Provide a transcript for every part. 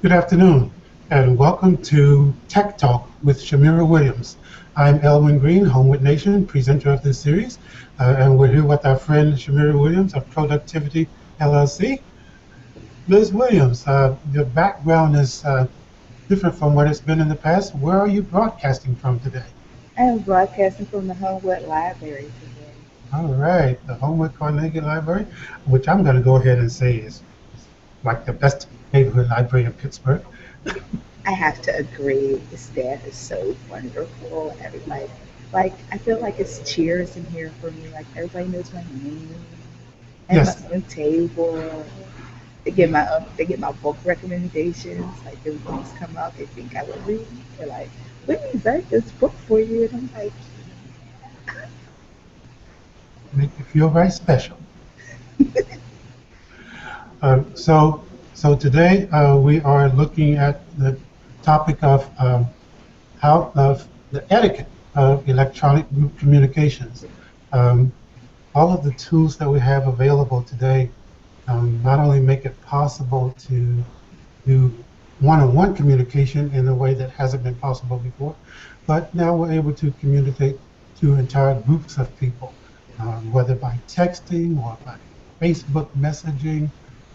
Good afternoon, and welcome to Tech Talk with Shimira Williams. I'm Elwin Green, Homewood Nation, presenter of this series, and we're here with our friend Shimira Williams of Productivity LLC. Ms. Williams, your background is different from what it's been in the past. Where are you broadcasting from today? I am broadcasting from the Homewood Library today. All right, the Homewood Carnegie Library, which I'm going to go ahead and say is like the best neighborhood library in Pittsburgh. I have to agree. The staff is so wonderful. Everybody, I feel like it's cheers in here for me. Like, everybody knows my name. I have Yes, my own table. They get my book recommendations. Like, when books come out, they think I would read. They're like, "Whitney write this book for you," and I'm like, make you feel very special. So today we are looking at the topic of how of the etiquette of electronic group communications. Um, all of the tools that we have available today not only make it possible to do one-on-one communication in a way that hasn't been possible before, but now we're able to communicate to entire groups of people, whether by texting or by Facebook messaging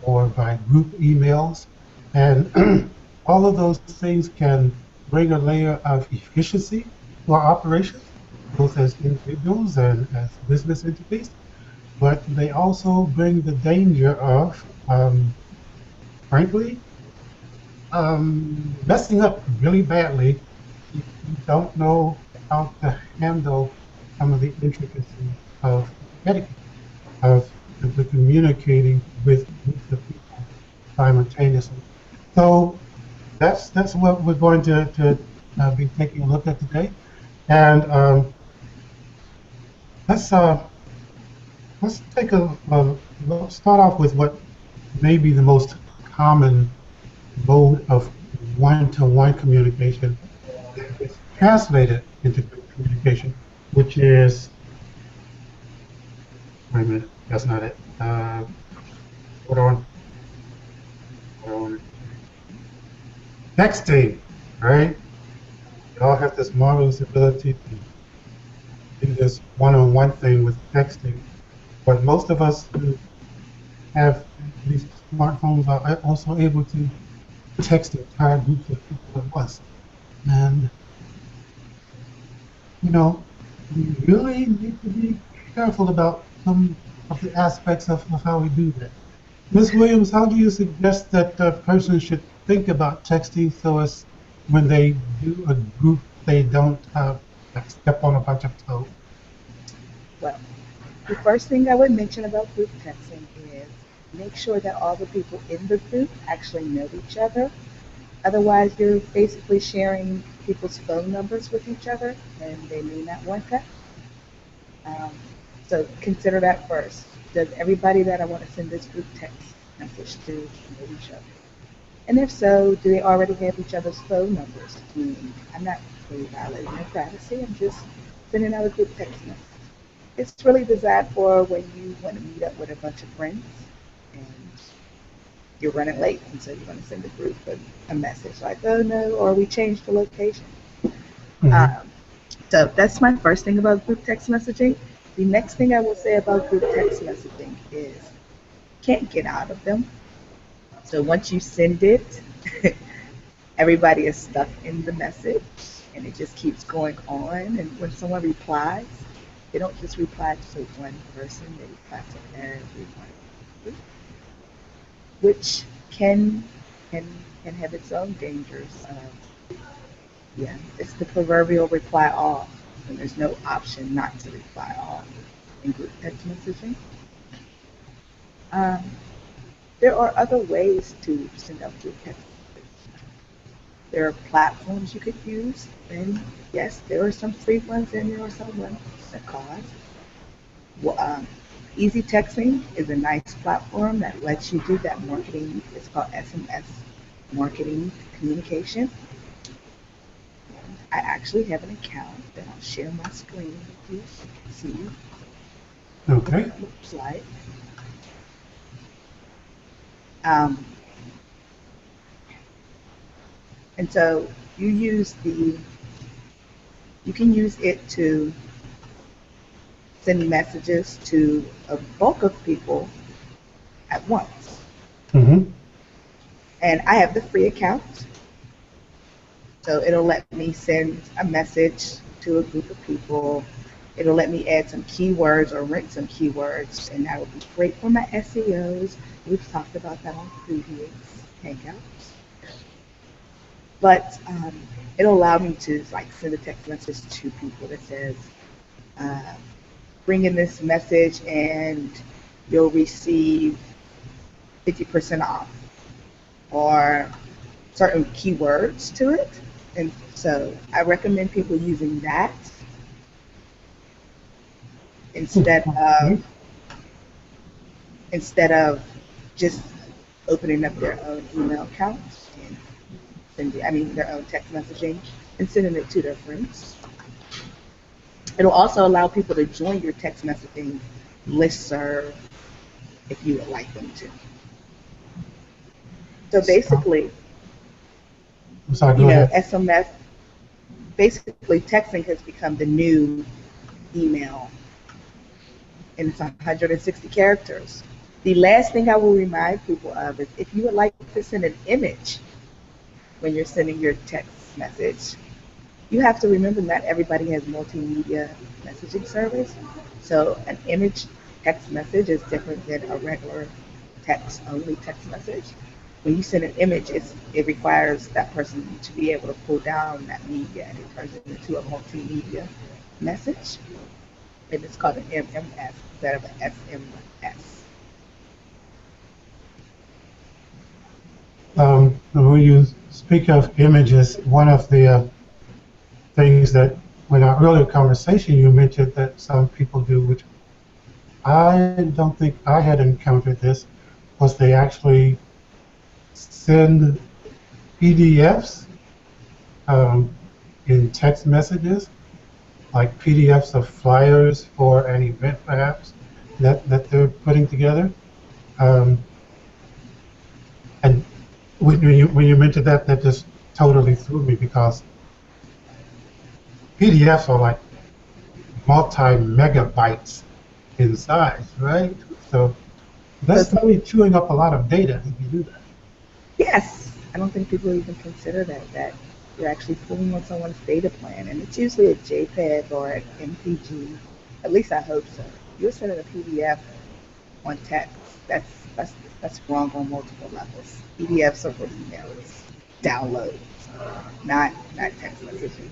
or by group emails. And all of those things can bring a layer of efficiency to our operations, both as individuals and as business entities, but they also bring the danger of, frankly, messing up really badly if you don't know how to handle some of the intricacies of etiquette, of simply communicating with groups of people simultaneously. So that's what we're going to be taking a look at today. And let's uh, let's take let's start off with what may be the most common mode of one-to-one communication that is translated into group communication, which is, wait a minute, that's not it. Hold on, hold on. Texting, right? We all have this marvelous ability to do this one-on-one thing with texting, but most of us who have these smartphones are also able to text entire groups of people at once. And, you know, we really need to be careful about some of the aspects of how we do that. Ms. Williams, how do you suggest that a person should think about texting so as when they do a group, they don't like step on a bunch of toes? well, the first thing I would mention about group texting is make sure that all the people in the group actually know each other. Otherwise, you're basically sharing people's phone numbers with each other, and they may not want that. Um, so consider that first. Does everybody that I want to send this group text message to know each other? And if so, do they already have each other's phone numbers? I'm not really violating their privacy. I'm just sending out a group text message. It's really designed for when you want to meet up with a bunch of friends and you're running late, and so you're going to send a group a message like, "Oh no," or "We changed the location." Hmm. Um, so that's my first thing about group text messaging. The next thing I will say about group text messaging is can't get out of them. So once you send it, everybody is stuck in the message, and it just keeps going on. And when someone replies, they don't just reply to one person; they reply to everyone, which can can have its own dangers. Yeah, it's the proverbial reply all, and there's no option not to reply all in group text messaging. Um, there are other ways to send out group text. There are platforms you could use, and yes, there are some free ones and there are some ones that cost. Well, Easy Texting is a nice platform that lets you do that marketing. It's called SMS marketing communication. I actually have an account that I'll share my screen with you so you can see what Okay. it looks like. Um, And so you can use it to send messages to a bulk of people at once. Mm-hmm. And I have the free account, so it'll let me send a message to a group of people. It'll let me add some keywords or rank some keywords, and that will be great for my SEOs. We've talked about that on previous Hangouts. But it'll allow me to like send a text message to people that says, uh, bring in this message and you'll receive 50% off, or certain keywords to it. And so I recommend people using that instead Okay. of instead of just opening up their own email accounts and sending, I mean, their own text messaging and sending it to their friends. It'll also allow people to join your text messaging listserv if you would like them to. So So, basically, I'm sorry, you go know, ahead. SMS, basically texting has become the new email, and it's 160 characters. The last thing I will remind people of is if you would like to send an image when you're sending your text message, you have to remember not everybody has multimedia messaging service. So an image text message is different than a regular text only text message. When you send an image, it requires that person to be able to pull down that media and it turns it into a multimedia message. And it's called an MMS instead of an SMS. When you speak of images, one of the things that, in our earlier conversation, you mentioned that some people do, which I don't think I had encountered this, was they actually send PDFs um, in text messages, like PDFs of flyers for an event, perhaps, that they're putting together. Um, and when you mentioned that, that just totally threw me because PDFs are like multi-megabytes in size, right? So So that's really chewing up a lot of data if you do that. yes, I don't think people even consider that you're actually pulling on someone's data plan, and it's usually a JPEG or an MPG. At least I hope so. You're sending a PDF on text. That's that's that's wrong on multiple levels. PDFs are for emails, downloads, not text messaging.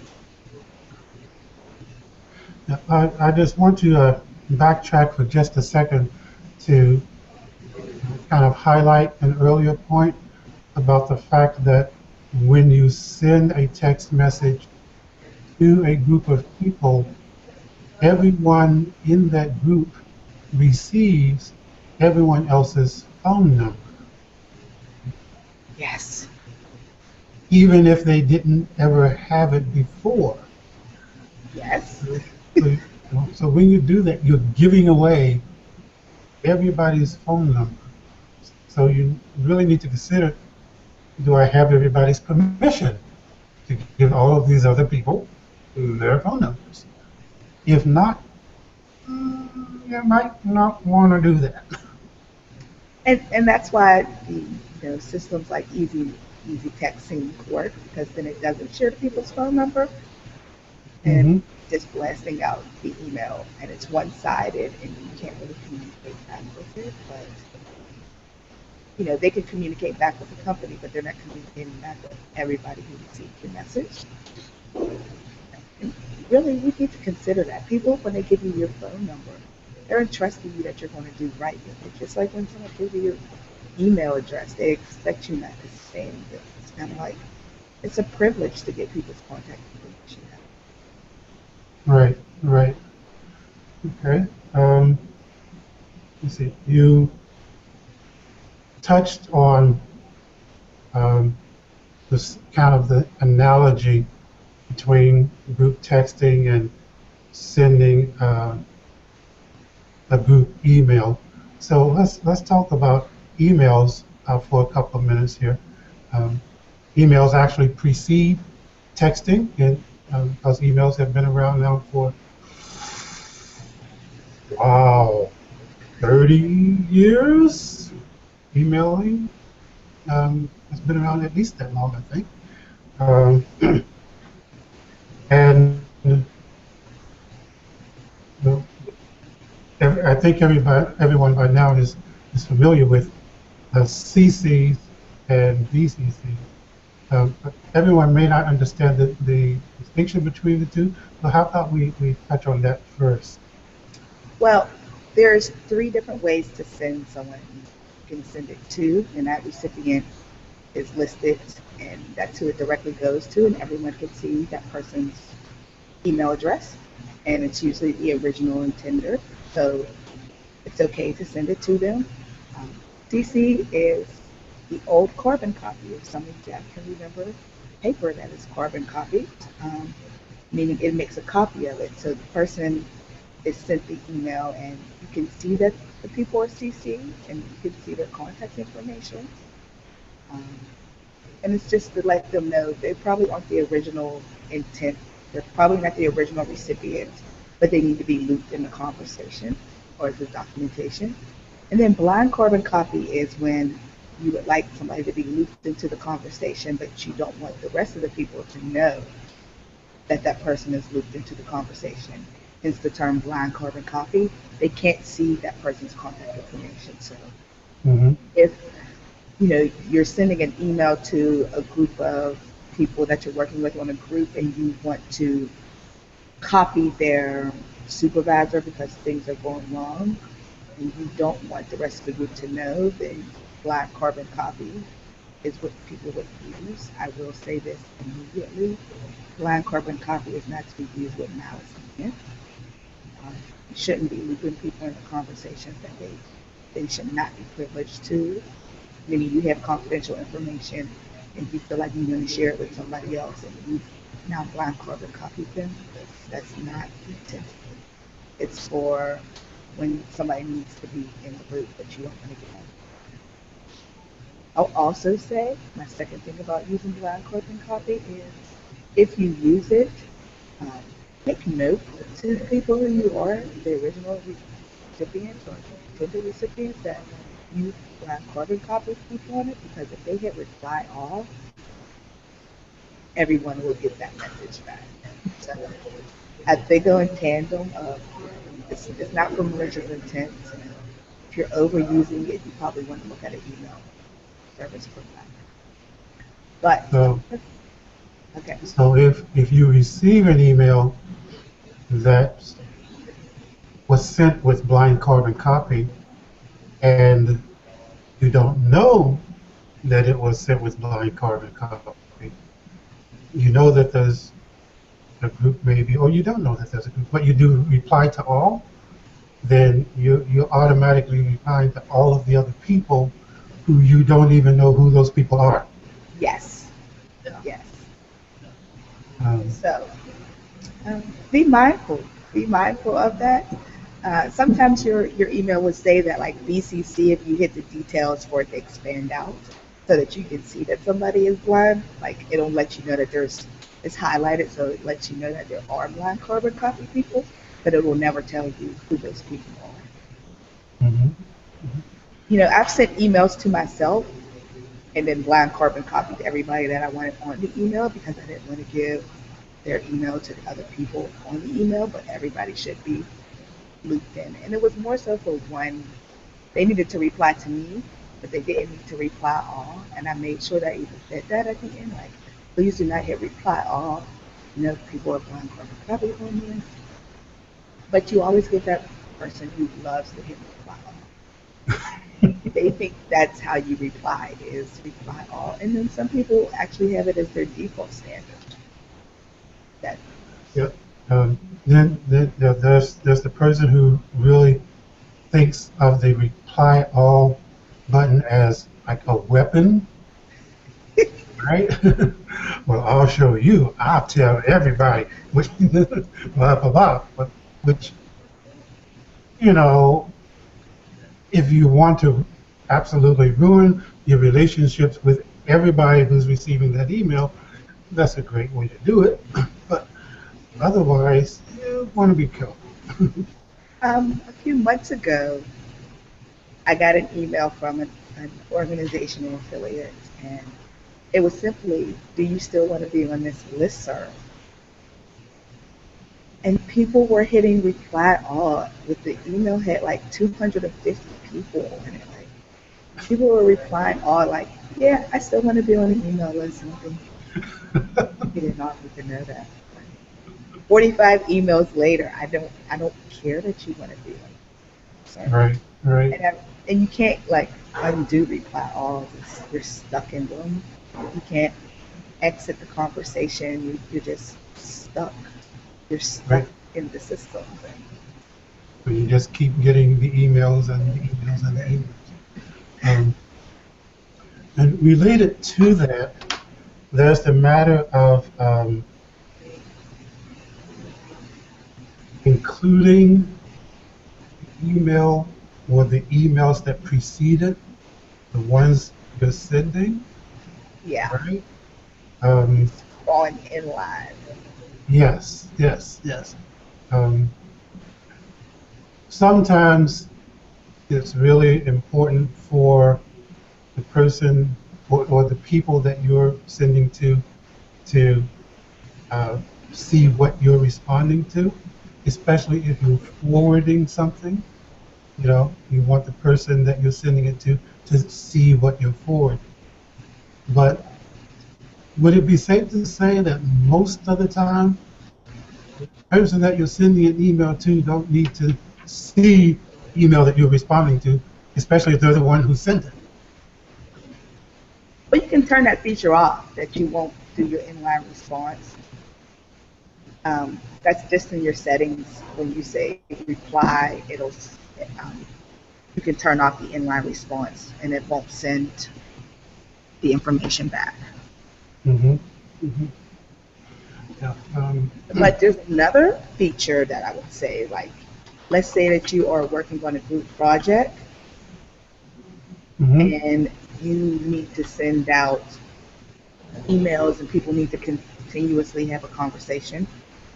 Yeah, I just want to backtrack for just a second to kind of highlight an earlier point about the fact that when you send a text message to a group of people, everyone in that group receives everyone else's phone number, Yes. even if they didn't ever have it before. Yes. So, so when you do that, you're giving away everybody's phone number. So you really need to consider, do I have everybody's permission to give all of these other people their phone numbers? If not, you might not want to do that. And that's why the systems like easy texting work, because then it doesn't share people's phone number and Hmm. just blasting out the email, and it's one sided and you can't really communicate back with it. But they can communicate back with the company, but they're not communicating back with everybody who received your message. And really, you need to consider that. People, when they give you your phone number, they're entrusting you that you're going to do right with it. Just like when someone gives you your email address, they expect you not to say anything. It's kind of like it's a privilege to get people's contact information out. Right, right. Okay. Let's see. You touched on um, this kind of the analogy between group texting and sending a group email. So let's talk about emails for a couple of minutes here. Um, emails actually precede texting, and because emails have been around now for, wow, 30 years. Emailing has been around at least that long, I think. Um, and the, I think everyone by now is familiar with CCs and VCCs. But everyone may not understand the distinction between the two. So how about we touch on that first? Well, there's three different ways to send someone. You can send it to, and that recipient is listed, and that's who it directly goes to, and everyone can see that person's email address, and it's usually the original intender, so it's okay to send it to them. Um, CC is the old carbon copy, if some of you guys can remember paper that is carbon copied, meaning it makes a copy of it. So the person is sent the email, and you can see that the people are CC, and you can see their contact information. Um, and it's just to let them know they probably aren't the original intent. They're probably not the original recipient, but they need to be looped in the conversation or the documentation. And then blind carbon copy is when you would like somebody to be looped into the conversation, but you don't want the rest of the people to know that that person is looped into the conversation. Hence the term blind carbon copy. They can't see that person's contact information. So Mm-hmm. if you're sending an email to a group of people that you're working with on a group, and you want to copy their supervisor because things are going wrong, and you don't want the rest of the group to know, then blind carbon copy is what people would use. I will say this immediately. Blind carbon copy is not to be used with malice intent. You shouldn't be looping people into conversations that they should not be privileged to. Meaning you have confidential information and you feel like you want to share it with somebody else, and you now blind carbon copy them. That's not intent. It's for when somebody needs to be in the group that you don't want to get on. I'll also say my second thing about using blind carbon copy is if you use it, um, make note to the people who you are, the original recipients or intended recipients, that you blind carbon copy people on it, because if they hit reply all, everyone will get that message back. So as they go in tandem of, it's not for malicious intent. If you're overusing it, you probably want to look at an email service provider. But So, okay, so if you receive an email that was sent with blind carbon copy and you don't know that it was sent with blind carbon copy, you know that there's a group maybe, or you don't know that there's a group, but you do reply to all, then you automatically reply to all of the other people who you don't even know who those people are. yes, yes. Um, So be mindful. Be mindful of that. Sometimes your email will say that like BCC if you hit the details for it to expand out so that you can see that somebody is blind. Like it'll let you know that it's highlighted, so it lets you know that there are blind carbon copy people, but it will never tell you who those people are. mhm. I've sent emails to myself and then blind carbon copied everybody that I wanted on the email because I didn't want to give their email to the other people on the email, but everybody should be looped in. And it was more so for one, they needed to reply to me, but they didn't need to reply all. And I made sure that I even said that at the end, like, please do not hit reply all. People are blind carbon copy on there. But you always get that person who loves to hit reply all. They think that's how you reply, is reply all. And then some people actually have it as their default standard. That Yep. Then there's the person who really thinks of the reply all button as like a weapon, right? Well, I'll show you. I'll tell everybody. Which blah blah blah. But which you know, if you want to absolutely ruin your relationships with everybody who's receiving that email, that's a great way to do it. But otherwise, you want to be careful. A few months ago, I got an email from an organizational affiliate, and it was simply, "Do you still want to be on this listserv?" And people were hitting reply all with the email had like 250 people in it. Like people were replying all like, "Yeah, I still want to be on the email list." And you did not need to know that. 45 emails later, I don't care that you want to be on it. So, Right, right, and you can't like undo reply all. You're stuck in them. You can't exit the conversation. You're just stuck. You're stuck right. in the system. So you just keep getting the emails and the emails and the emails. And related to that, there's the matter of including email or the emails that preceded the ones you're sending, Yeah, right? Um, on inline. yes, yes, yes. Um, Sometimes it's really important for the person or the people that you're sending to uh, see what you're responding to, especially if you're forwarding something. You know, you want the person that you're sending it to see what you're forwarding. But would it be safe to say that most of the time, the person that you're sending an email to don't need to see email that you're responding to, especially if they're the one who sent it? But you can turn that feature off that you won't do your inline response. That's just in your settings. When you say reply, um, you can turn off the inline response and it won't send the information back. Mm-hmm. Mm-hmm. Yeah. But there's another feature that I would say, like, let's say that you are working on a group project Mm-hmm. and you need to send out emails and people need to continuously have a conversation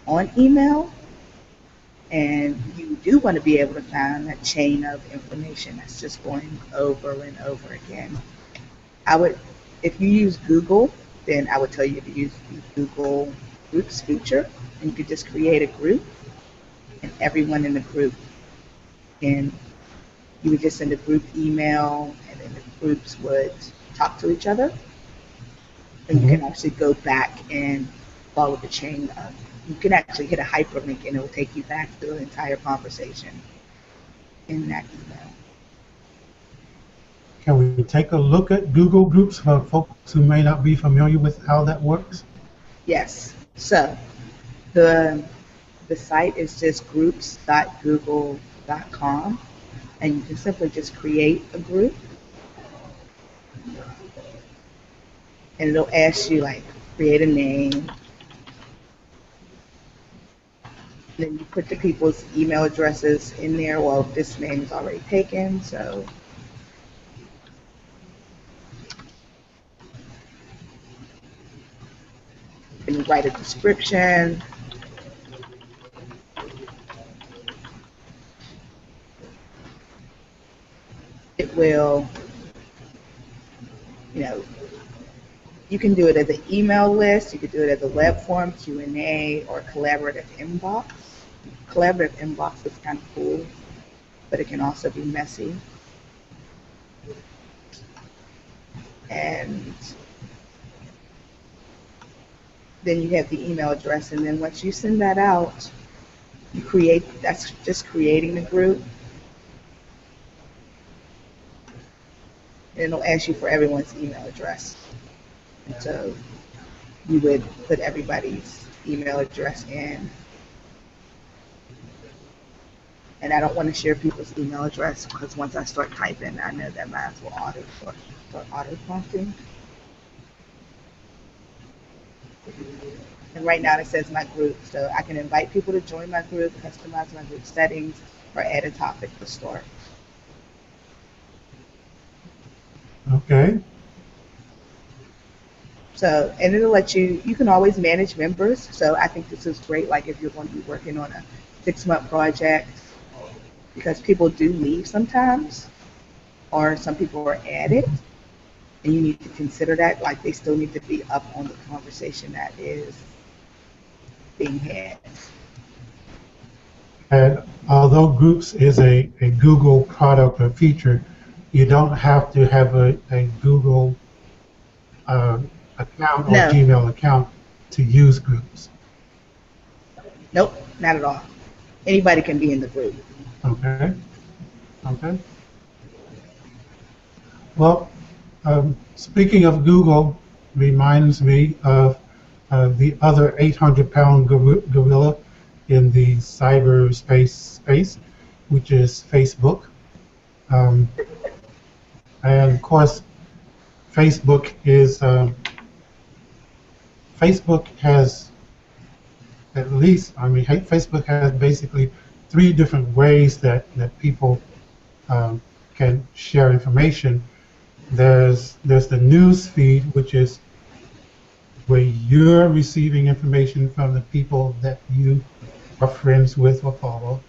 on email. And you do want to be able to find that chain of information that's just going over and over again. I would, if you use Google, then I would tell you to use the Google Groups feature, and you could just create a group, and everyone in the group can, you would just send a group email, and then the groups would talk to each other, and you Mm-hmm. can actually go back and follow the chain of, you can actually hit a hyperlink, and it will take you back to the entire conversation in that email. Can we take a look at Google Groups for folks who may not be familiar with how that works? Yes. So the the site is just groups.google.com, and you can simply just create a group, and it'll ask you like create a name. Then you put the people's email addresses in there. Well, this name is already taken, so you can write a description. It will, you know, you can do it as an email list. You could do it as a web form, Q&A, or collaborative inbox. Collaborative inbox is kind of cool, but it can also be messy. And then you have the email address, and then once you send that out, you create, that's just creating the group, and it'll ask you for everyone's email address. And so you would put everybody's email address in, and I don't want to share people's email address because once I start typing, I know that mine will start auto prompting. And right now it says my group, so I can invite people to join my group, customize my group settings, or add a topic to start. Okay. So, and it'll let you can always manage members. So I think this is great, like if you're going to be working on a 6-month project, because people do leave sometimes, or some people are added, and you need to consider that, like they still need to be up on the conversation that is being had. And although Groups is a Google product or feature, you don't have to have a Google uh, account or No, Gmail account to use Groups. nope, not at all. Anybody can be in the group. Okay. Okay. Well, speaking of Google, reminds me of the other 800-pound gorilla in the cyberspace space, which is Facebook. Um, and of course, Facebook is Facebook has at least, I mean, Facebook has basically 3 different ways that people um, can share information. There's the news feed, which is where you're receiving information from the people that you are friends with or follow.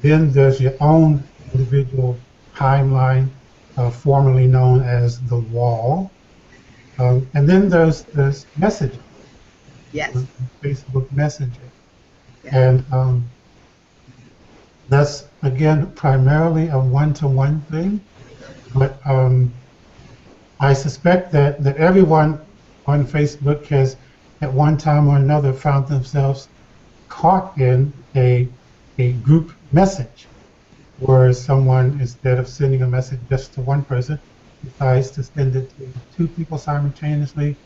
Then there's your own individual timeline, formerly known as the wall. And then there's messaging, Yes, Facebook Messenger. yes. And that's, again, primarily a one-to-one thing. But I suspect that everyone on Facebook has, at one time or another, found themselves caught in a group message where someone, instead of sending a message just to one person, decides to send it to 2 people simultaneously,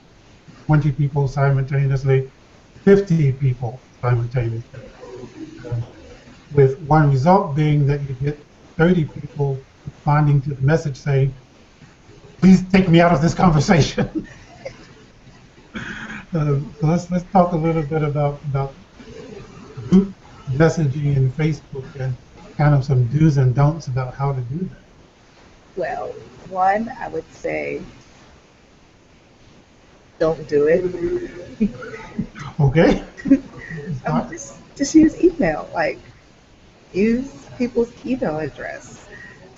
20 people simultaneously, 50 people simultaneously, um, with one result being that you get 30 people responding to the message saying, please take me out of this conversation. So let's talk a little bit about group messaging in Facebook and kind of some do's and don'ts about how to do that. Well, one, I would say don't do it. Okay. Just use email. Like use people's email address.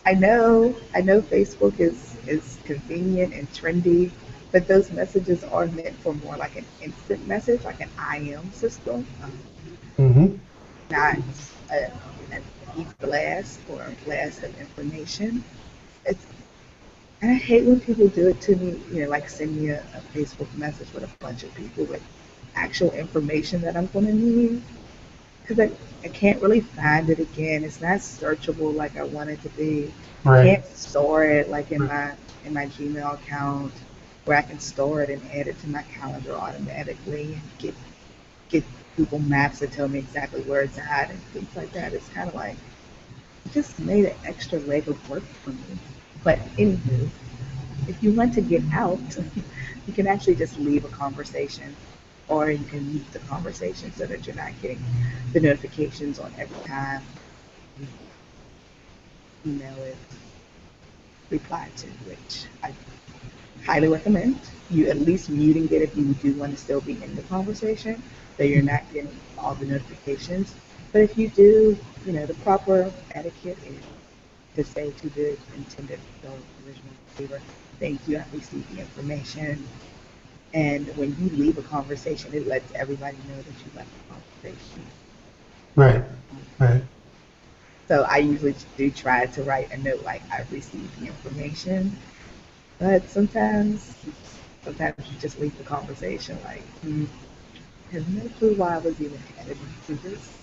I know Facebook is convenient and trendy, but those messages are meant for more like an instant message, like an IM system, Mm-hmm. not an e-blast or a blast of information. It's And I hate when people do it to me, like send me a Facebook message with a bunch of people with actual information that I'm going to need. Because I can't really find it again. It's not searchable like I want it to be. I Right. can't store it like in Right. my Gmail account where I can store it and add it to my calendar automatically and get Google Maps to tell me exactly where it's at and things like that. It's kind of like it just made an extra leg of work for me. But anywho, if you want to get out, you can actually just leave a conversation or you can mute the conversation so that you're not getting the notifications on every time email is replied to, which I highly recommend. You at least muting it if you do want to still be in the conversation, so you're not getting all the notifications. But if you do, the proper etiquette is to say to the intended the original receiver, thank you, I've received the information. And when you leave a conversation, it lets everybody know that you left the conversation. Right. Right. So I usually do try to write a note like I've received the information, but sometimes you just leave the conversation like, I have no clue why I was even headed into this.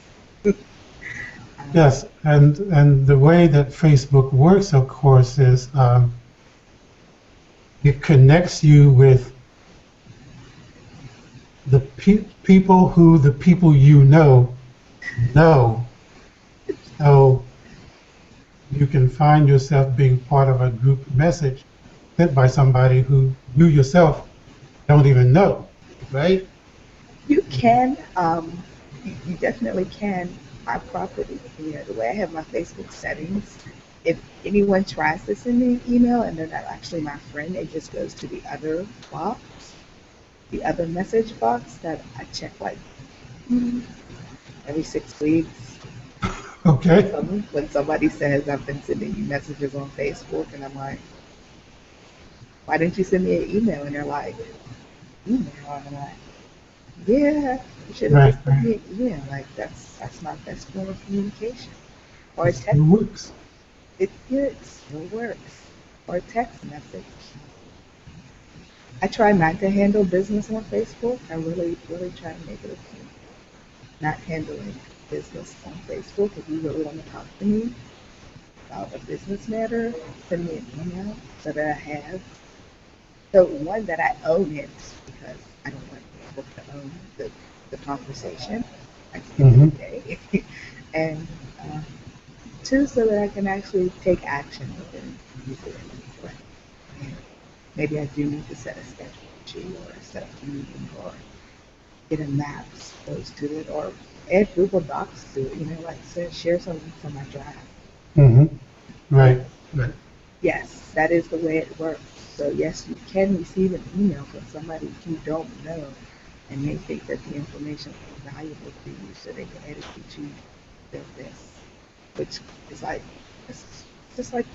um, Yes, and the way that Facebook works, of course, is it connects you with the people who the people you know. So you can find yourself being part of a group message sent by somebody who you yourself don't even know, right? you can, you definitely can. My property, the way I have my Facebook settings, if anyone tries to send me an email and they're not actually my friend, it just goes to the other box. The other message box that I check like mm, every 6 weeks. Okay. When somebody says I've been sending you messages on Facebook, and I'm like, why didn't you send me an email? And they're like, email? And I'm like, yeah, you should have Right, just sent right. me an email. Like that's my best form of communication. Or It a text. still works. It still works. Or a text message. I try not to handle business on Facebook. I really, really try to make it a point. Not handling business on Facebook. If you really want to talk to me about a business matter, send me an email so that I have the one that I own it because I don't want Facebook to own the conversation at the end of Mm-hmm. the day. And uh, two, so that I can actually take action within user input. And maybe I do need to set a schedule with you or set up a meeting or get a maps goes to it or add Google Docs to it, like share something from my drive. Mm-hmm. Yeah. Right, right. Yes, that is the way it works. So yes, you can receive an email from somebody you don't know and they think that the information is valuable to you so they can educate you about this. Which is like it's just like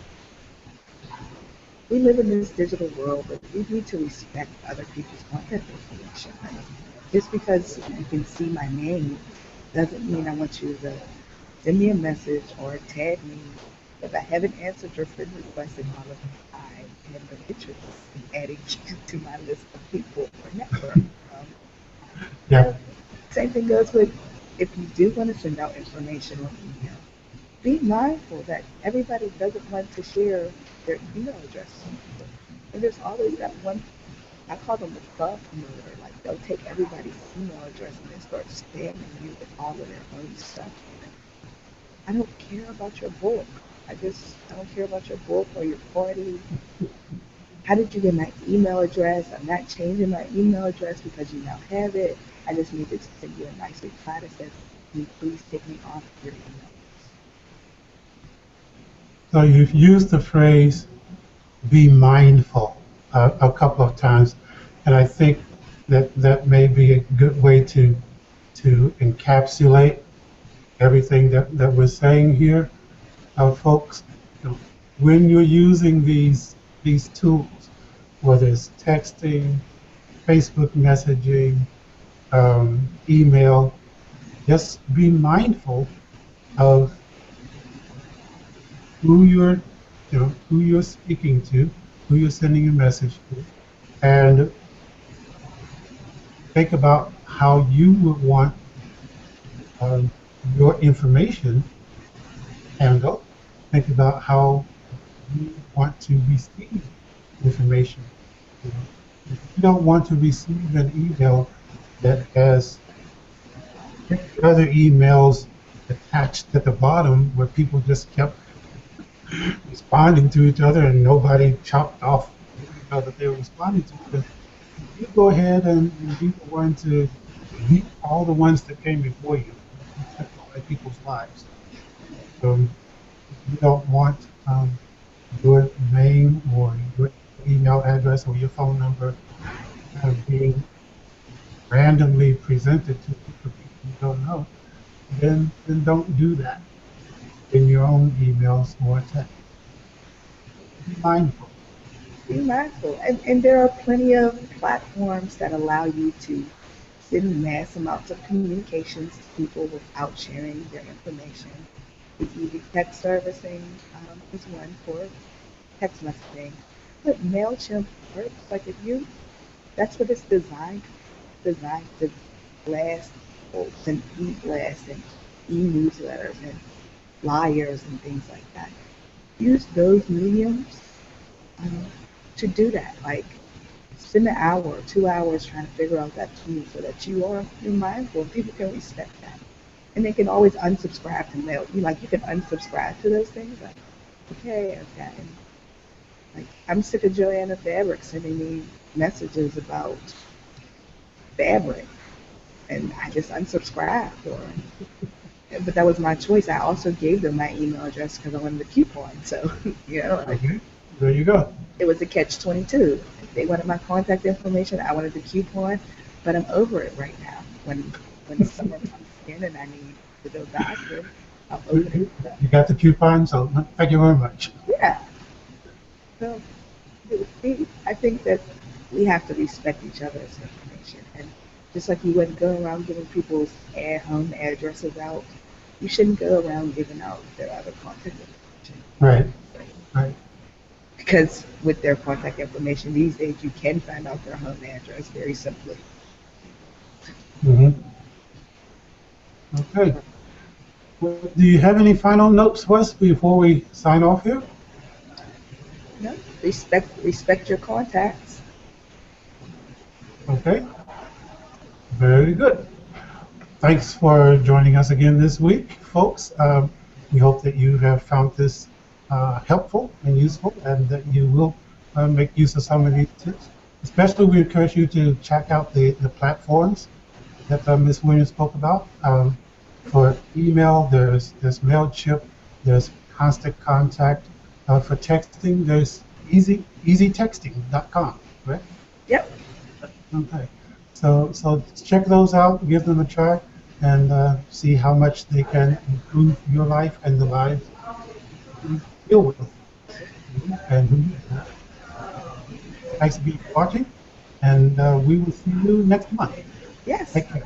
we live in this digital world, but we need to respect other people's contact information. Like, just because you can see my name doesn't mean I want you to send me a message or tag me. If I haven't answered your friend request in my life, I have no interest in adding you to my list of people or network. Um, you Yeah. know, same thing goes with if you do want to send out information on email, be mindful that everybody doesn't want to share their email address. And there's always that one, I call them the club promoter. Like they'll take everybody's email address and they start spamming you with all of their own stuff. I don't care about your book. I don't care about your book or your party. How did you get my email address? I'm not changing my email address because you now have it. I just need to send you a nice reply that says, can you please take me off your email So you've used the phrase "be mindful" a couple of times, and I think that that may be a good way to encapsulate everything that we're saying here, folks. You know, when you're using these tools, whether it's texting, Facebook messaging, email, just be mindful of who you're, who you're speaking to, who you're sending a message to, and think about how you would want your information handled. Think about how you want to receive information. You know, if you don't want to receive an email that has 50 other emails attached at the bottom where people just kept responding to each other and nobody chopped off the email that they were responding to, then you go ahead and be the one to delete all the ones that came before you. You simplify people's lives. If you don't want your name or your email address or your phone number being randomly presented to a group of people you don't know, then don't do that in your own emails or text. Be mindful. be mindful. And there are plenty of platforms that allow you to send mass amounts of communications to people without sharing their information. The easy text servicing is one for text messaging. But MailChimp works. Like if you, that's what it's designed to blast quotes and e-blasts and e-newsletters and flyers and things like that. Use those mediums um, to do that. Like spend an hour or 2 hours trying to figure out that tool so that you're mindful and people can respect that. And they can always unsubscribe to mail. You can unsubscribe to those things. Like, okay, okay. And, like I'm sick of Joanna Fabric sending me messages about fabric and I just unsubscribed or but that was my choice. I also gave them my email address because I wanted a coupon. So, like Okay, there you go. it was a catch 22. They wanted my contact information. I wanted the coupon, but I'm over it right now. When summer comes in and I need to go back, then I'll open it up. You got the coupon, so thank you very much. Yeah. So I think that we have to respect each other's information. And just like you wouldn't go around giving people's home addresses out, you shouldn't go around giving out their other contact information. Right, right. Because with their contact information these days, you can find out their home address very simply. Hmm. Okay. Well, do you have any final notes for us before we sign off here? No, respect your contacts. Okay. Very good. Thanks for joining us again this week, folks. We hope that you have found this helpful and useful, and that you will make use of some of these tips. Especially, we encourage you to check out the platforms that Ms. Williams spoke about. For email, there's MailChimp, there's Constant Contact. For texting, there's easytexting.com, right? Yep. Okay. So check those out, give them a try, and see how much they can improve your life and the lives you deal with. And thanks for watching, and we will see you next month. Yes. Take care.